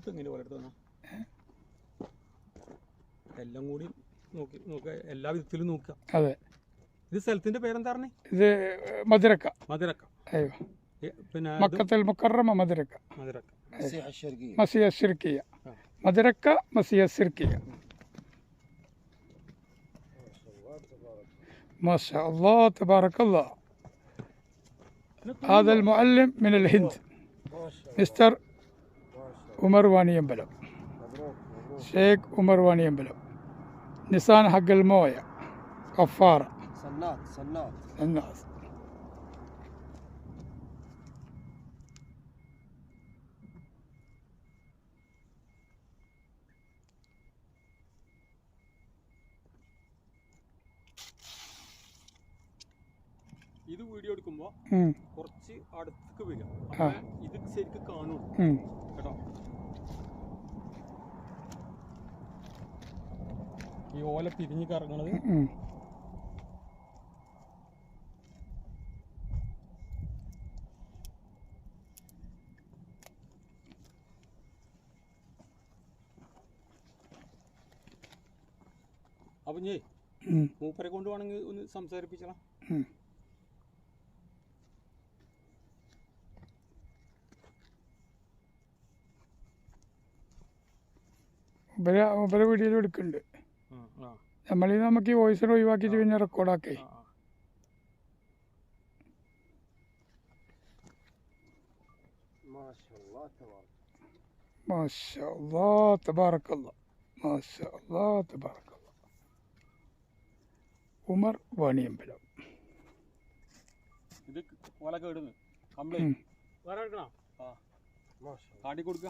എങ്ങനെ പോലെ എടുത്തു എല്ലാം കൂടി നോക്കി നോക്കുക, എല്ലാ വിധത്തിലും നോക്കുക. അതെ. ഇത് സ്ഥലത്തിന്റെ പേരെന്താ പറഞ്ഞേ? ഇത് മധുരക്ക. മധുരക്ക. പിന്നെ മക്കത്തുൽ മുക്കറമ മധുരക്ക. മധുരക്ക. മസിയ സിർക്കിയ. മധുരക്ക മസിയ സിർക്കിയ. ما شاء الله تبارك الله. هذا المعلم من الهند مستر عمر واني ينبلو، شيخ عمر واني ينبلو. نسان حق المويه غفارة صنات الناس. ഇത് വീഡിയോ എടുക്കുമ്പോ കുറച്ച് അടുത്തേക്ക് വരും, ഇത് ശരിക്കും കാണുള്ളൂ കേട്ടോ. ഈ ഓല പിരിഞ്ഞ് കറങ്ങണത് അപ്പൊ ഞേ മൂപ്പരെ കൊണ്ട് വേണമെങ്കിൽ ഒന്ന് സംസാരിപ്പിച്ചണം. മൂപ്പരെ വീഡിയോയിൽ എടുക്കുന്നുണ്ട്. നമ്മളിത് നമുക്ക് ഈ വോയിസ് ഒഴിവാക്കിയിട്ട് പിന്നെ റെക്കോർഡാക്കേ. മാഷാ അല്ലാഹ് തബാറക്കല്ലാഹ്. മാഷാ അല്ലാഹ് തബാറക്കല്ലാഹ്. ഉമർ വാണിയമ്പലം. ഇത് ഓല കേടുന്നു കംപ്ലൈന്റ് വേറെ എടുക്കണോ? കാട്ടി കൊടുക്ക.